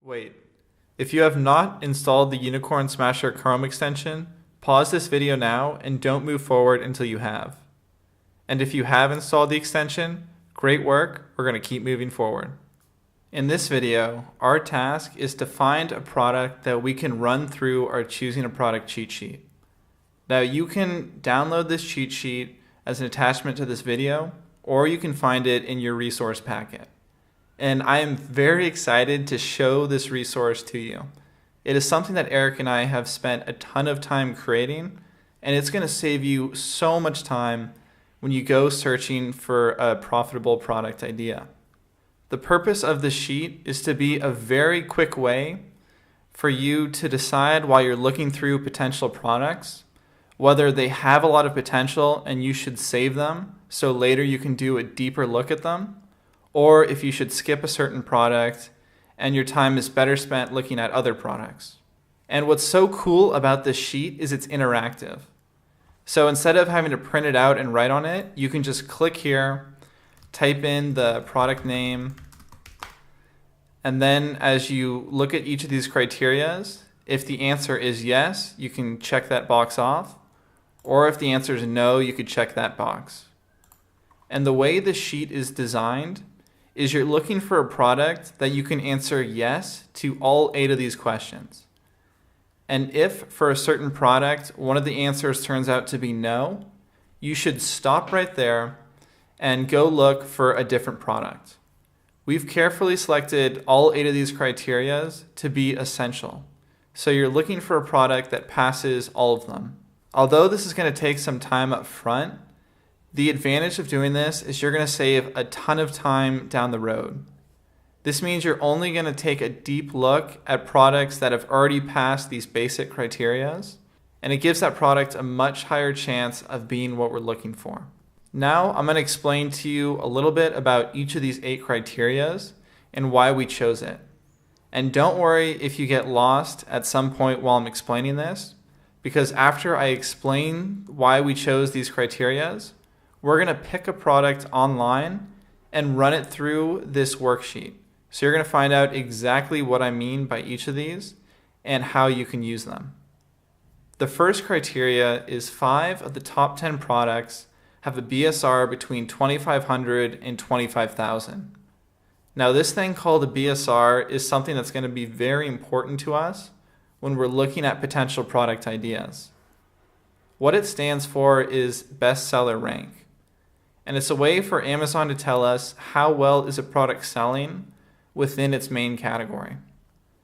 Wait, if you have not installed the Unicorn Smasher Chrome extension, pause this video now and don't move forward until you have. And if you have installed the extension, great work, we're going to keep moving forward. In this video, our task is to find a product that we can run through our choosing a product cheat sheet. Now you can download this cheat sheet as an attachment to this video, or you can find it in your resource packet. And I am very excited to show this resource to you. It is something that Eric and I have spent a ton of time creating, and it's going to save you so much time when you go searching for a profitable product idea. The purpose of this sheet is to be a very quick way for you to decide while you're looking through potential products whether they have a lot of potential and you should save them so later you can do a deeper look at them, or if you should skip a certain product and your time is better spent looking at other products. And what's so cool about this sheet is it's interactive. So instead of having to print it out and write on it, you can just click here, type in the product name, and then as you look at each of these criterias, if the answer is yes, you can check that box off, or if the answer is no, you could check that box. And the way the sheet is designed is you're looking for a product that you can answer yes to all 8 of these questions. And if for a certain product, one of the answers turns out to be no, you should stop right there and go look for a different product. We've carefully selected all 8 of these criterias to be essential. So you're looking for a product that passes all of them. Although this is going to take some time up front, the advantage of doing this is you're going to save a ton of time down the road. This means you're only going to take a deep look at products that have already passed these basic criterias, and it gives that product a much higher chance of being what we're looking for. Now I'm going to explain to you a little bit about each of these 8 criterias and why we chose it. And don't worry if you get lost at some point while I'm explaining this, because after I explain why we chose these criterias, we're going to pick a product online and run it through this worksheet. So you're going to find out exactly what I mean by each of these and how you can use them. The first criteria is 5 of the top 10 products have a BSR between 2,500 and 25,000. Now this thing called a BSR is something that's going to be very important to us when we're looking at potential product ideas. What it stands for is bestseller rank. And it's a way for Amazon to tell us how well is a product selling within its main category.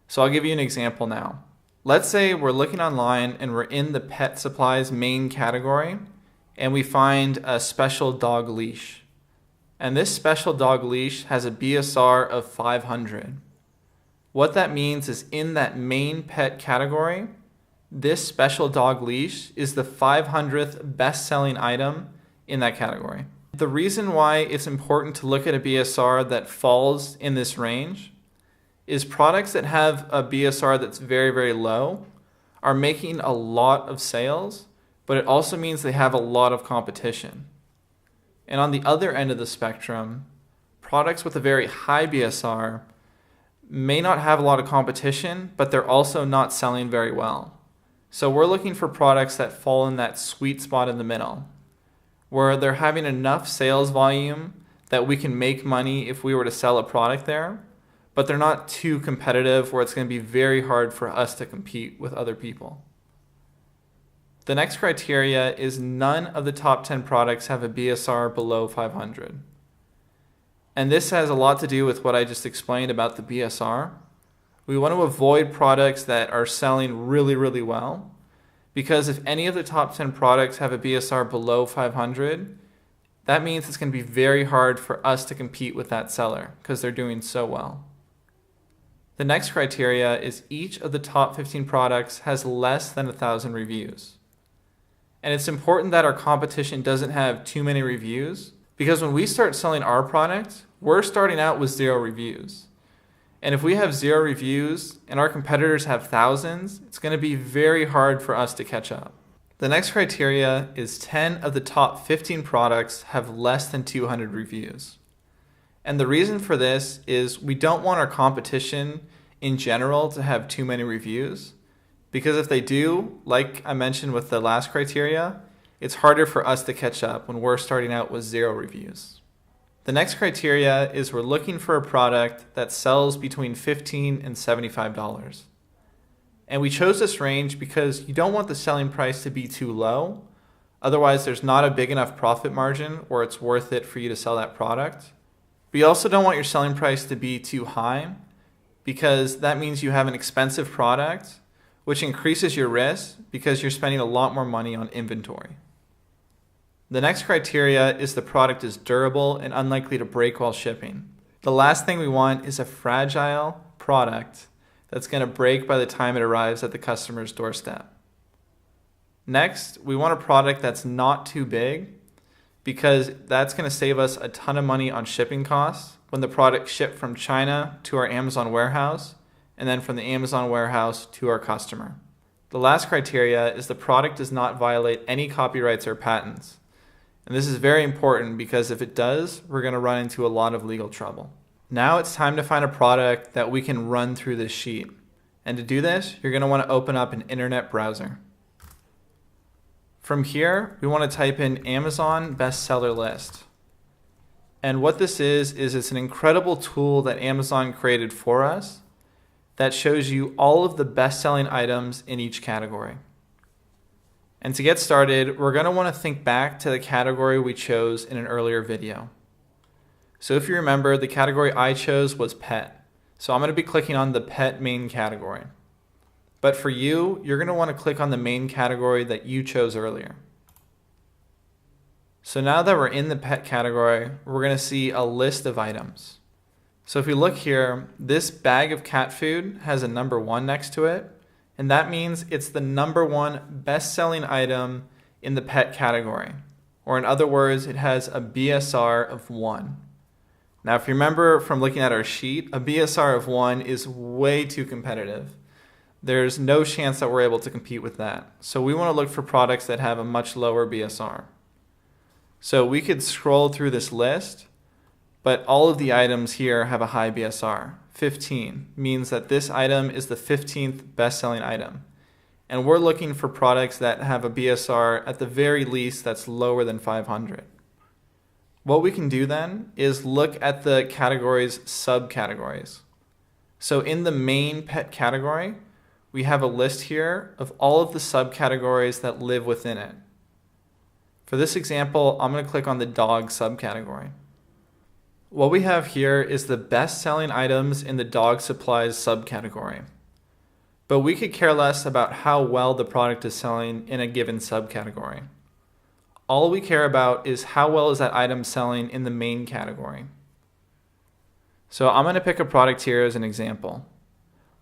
So I'll give you an example now. Let's say we're looking online and we're in the pet supplies main category and we find a special dog leash. And this special dog leash has a BSR of 500. What that means is in that main pet category, this special dog leash is the 500th best-selling item in that category. The reason why it's important to look at a BSR that falls in this range is products that have a BSR that's very, very low are making a lot of sales, but it also means they have a lot of competition. And on the other end of the spectrum, products with a very high BSR may not have a lot of competition, but they're also not selling very well. So we're looking for products that fall in that sweet spot in the middle, where they're having enough sales volume that we can make money if we were to sell a product there, but they're not too competitive where it's going to be very hard for us to compete with other people. The next criteria is none of the top 10 products have a BSR below 500. And this has a lot to do with what I just explained about the BSR. We want to avoid products that are selling really, really well, because if any of the top 10 products have a BSR below 500, that means it's going to be very hard for us to compete with that seller because they're doing so well. The next criteria is each of the top 15 products has less than 1,000 reviews. And it's important that our competition doesn't have too many reviews, because when we start selling our product, we're starting out with 0 reviews. And if we have 0 reviews and our competitors have thousands, it's going to be very hard for us to catch up. The next criteria is 10 of the top 15 products have less than 200 reviews. And the reason for this is we don't want our competition in general to have too many reviews, because if they do, like I mentioned with the last criteria, it's harder for us to catch up when we're starting out with 0 reviews. The next criteria is we're looking for a product that sells between $15 and $75. And we chose this range because you don't want the selling price to be too low. Otherwise, there's not a big enough profit margin where it's worth it for you to sell that product. But you also don't want your selling price to be too high, because that means you have an expensive product, which increases your risk because you're spending a lot more money on inventory. The next criteria is the product is durable and unlikely to break while shipping. The last thing we want is a fragile product that's going to break by the time it arrives at the customer's doorstep. Next, we want a product that's not too big, because that's going to save us a ton of money on shipping costs when the product shipped from China to our Amazon warehouse, and then from the Amazon warehouse to our customer. The last criteria is the product does not violate any copyrights or patents. And this is very important because if it does, we're going to run into a lot of legal trouble. Now it's time to find a product that we can run through this sheet. And to do this, you're going to want to open up an internet browser. From here, we want to type in Amazon bestseller list. And what this is it's an incredible tool that Amazon created for us that shows you all of the best-selling items in each category. And to get started, we're going to want to think back to the category we chose in an earlier video. So if you remember, the category I chose was pet. So I'm going to be clicking on the pet main category. But for you, you're going to want to click on the main category that you chose earlier. So now that we're in the pet category, we're going to see a list of items. So if we look here, this bag of cat food has a number 1 next to it, and that means it's the number 1 best-selling item in the pet category. Or in other words, it has a BSR of 1. Now if you remember from looking at our sheet, a BSR of 1 is way too competitive. There's no chance that we're able to compete with that. So we want to look for products that have a much lower BSR. So we could scroll through this list, but all of the items here have a high BSR. 15 means that this item is the 15th best-selling item. And we're looking for products that have a BSR at the very least that's lower than 500. What we can do then is look at the category's subcategories. So in the main pet category, we have a list here of all of the subcategories that live within it. For this example, I'm going to click on the dog subcategory. What we have here is the best-selling items in the dog supplies subcategory. But we could care less about how well the product is selling in a given subcategory. All we care about is how well is that item selling in the main category. So I'm going to pick a product here as an example.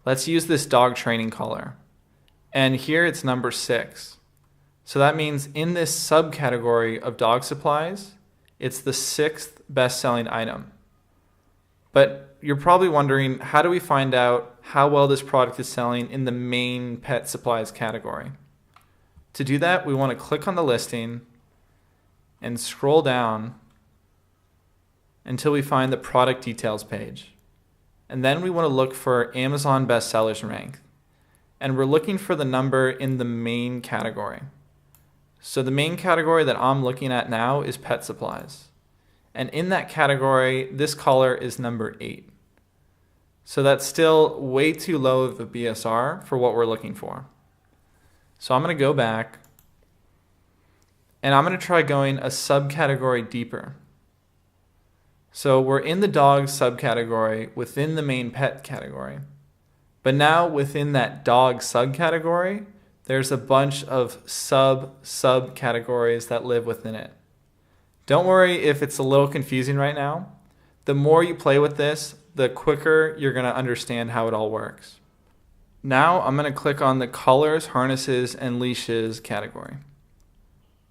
Let's use this dog training collar. And here it's number 6. So that means in this subcategory of dog supplies, it's the 6th best-selling item. But you're probably wondering, how do we find out how well this product is selling in the main pet supplies category? To do that, we want to click on the listing and scroll down until we find the product details page. And then we want to look for Amazon bestsellers rank. And we're looking for the number in the main category. So the main category that I'm looking at now is pet supplies. And in that category, this collar is number 8. So that's still way too low of a BSR for what we're looking for. So I'm going to go back and I'm going to try going a subcategory deeper. So we're in the dog subcategory within the main pet category. But now within that dog subcategory, there's a bunch of subcategories that live within it. Don't worry if it's a little confusing right now. The more you play with this, the quicker you're going to understand how it all works. Now I'm going to click on the collars, harnesses, and leashes category.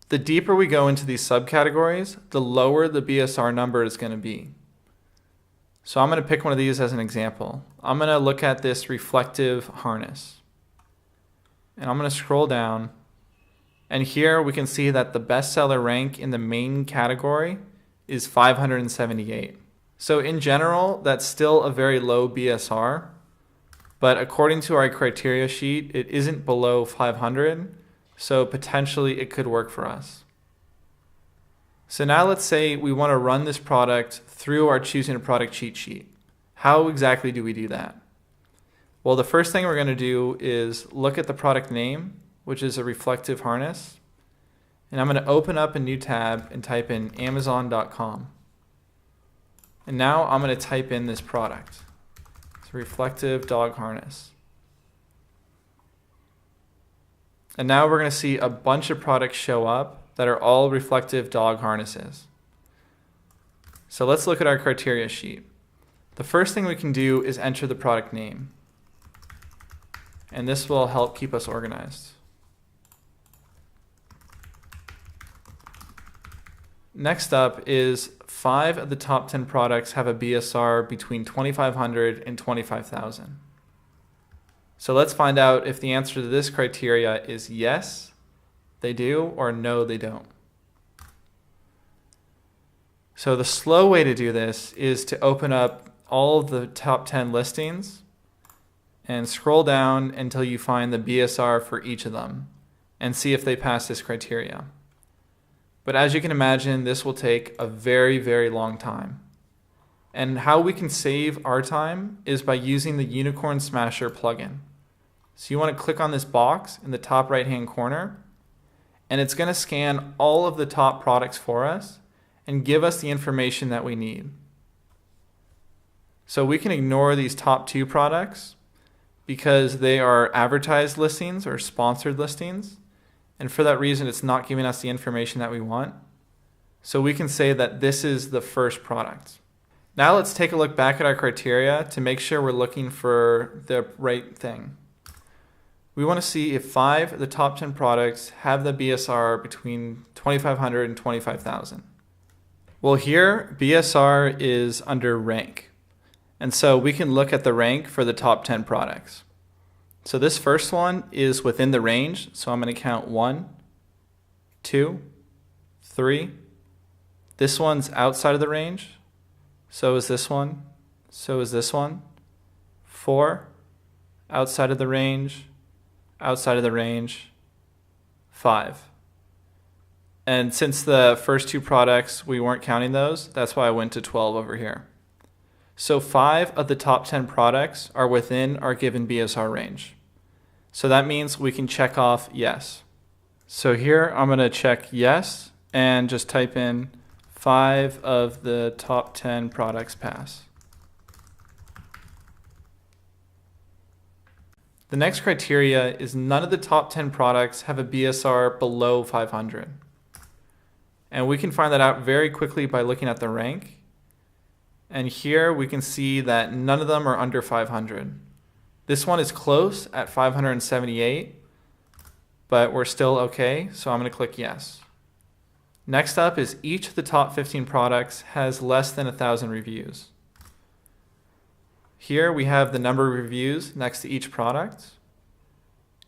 The deeper we go into these subcategories, the lower the BSR number is going to be. So I'm going to pick one of these as an example. I'm going to look at this reflective harness. And I'm going to scroll down. And here we can see that the bestseller rank in the main category is 578. So in general, that's still a very low BSR. but according to our criteria sheet, it isn't below 500, so potentially it could work for us. So now let's say we want to run this product through our choosing a product cheat sheet. How exactly do we do that? Well, the first thing we're going to do is look at the product name, which is a reflective harness. And I'm going to open up a new tab and type in Amazon.com. And now I'm going to type in this product. It's a reflective dog harness. And now we're going to see a bunch of products show up that are all reflective dog harnesses. So let's look at our criteria sheet. The first thing we can do is enter the product name. And this will help keep us organized. Next up is 5 of the top 10 products have a BSR between 2,500 and 25,000. So let's find out if the answer to this criteria is yes, they do, or no, they don't. So the slow way to do this is to open up all of the top 10 listings and scroll down until you find the BSR for each of them and see if they pass this criteria. But as you can imagine, this will take a very, very long time. And how we can save our time is by using the Unicorn Smasher plugin. So you want to click on this box in the top right-hand corner, and it's going to scan all of the top products for us and give us the information that we need. So we can ignore these top 2 products because they are advertised listings or sponsored listings. And for that reason, it's not giving us the information that we want. So we can say that this is the first product. Now let's take a look back at our criteria to make sure we're looking for the right thing. We want to see if 5 of the top 10 products have the BSR between 2,500 and 25,000. Well, here BSR is under rank. And so we can look at the rank for the top 10 products. So this first one is within the range. So I'm going to count 1, 2, 3. This one's outside of the range. So is this one. So is this one. 4, outside of the range. Outside of the range, 5. And since the first 2 products, we weren't counting those, that's why I went to 12 over here. So 5 of the top 10 products are within our given BSR range. So that means we can check off yes. So here I'm going to check yes and just type in 5 of the top 10 products pass. The next criteria is none of the top 10 products have a BSR below 500. And we can find that out very quickly by looking at the rank. And here we can see that none of them are under 500. This one is close at 578, but we're still okay, so I'm going to click yes. Next up is each of the top 15 products has less than 1,000 reviews. Here we have the number of reviews next to each product.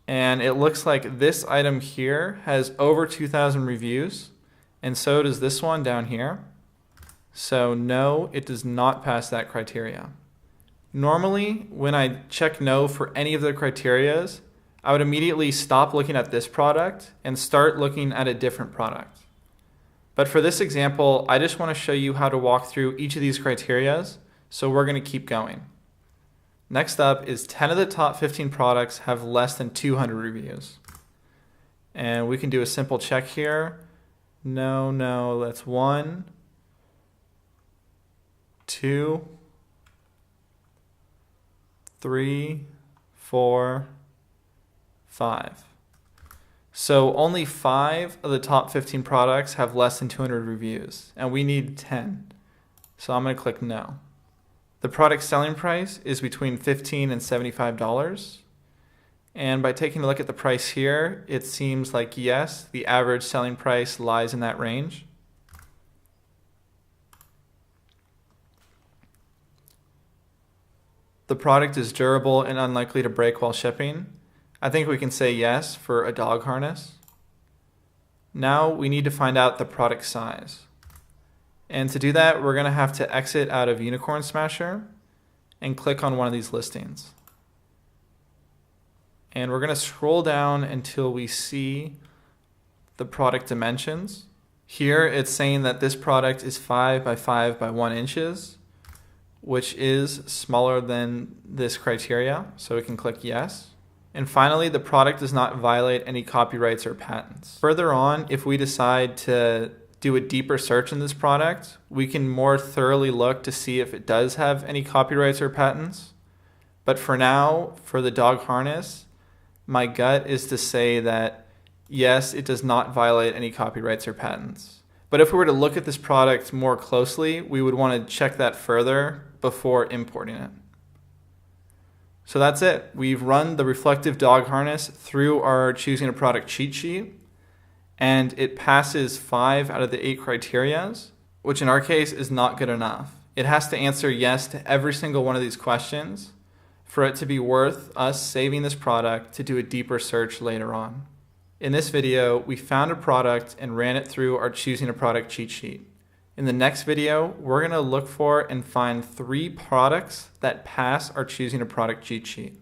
And it looks like this item here has over 2,000 reviews, and so does this one down here. So no, it does not pass that criteria. Normally, when I check no for any of the criterias, I would immediately stop looking at this product and start looking at a different product. But for this example, I just want to show you how to walk through each of these criterias, so we're going to keep going. Next up is 10 of the top 15 products have less than 200 reviews. And we can do a simple check here. No, that's 1, 2, 3, 4, 5. So only 5 of the top 15 products have less than 200 reviews, and we need 10. So I'm going to click no. The product selling price is between $15 and $75. And by taking a look at the price here, it seems like yes, the average selling price lies in that range. The product is durable and unlikely to break while shipping. I think we can say yes for a dog harness. Now we need to find out the product size. And to do that, we're going to have to exit out of Unicorn Smasher and click on one of these listings. And we're going to scroll down until we see the product dimensions. Here it's saying that this product is 5 by 5 by 1 inches, which is smaller than this criteria, so we can click yes. And finally, the product does not violate any copyrights or patents. Further on, if we decide to do a deeper search in this product, we can more thoroughly look to see if it does have any copyrights or patents. But for now, for the dog harness, my gut is to say that yes, it does not violate any copyrights or patents. But if we were to look at this product more closely, we would want to check that further before importing it. So that's it. We've run the reflective dog harness through our choosing a product cheat sheet, and it passes 5 out of the 8 criterias, which in our case is not good enough. It has to answer yes to every single one of these questions for it to be worth us saving this product to do a deeper search later on. In this video, we found a product and ran it through our choosing a product cheat sheet. In the next video, we're going to look for and find 3 products that pass our choosing a product cheat sheet.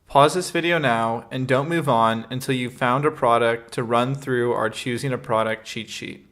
Pause this video now and don't move on until you've found a product to run through our choosing a product cheat sheet.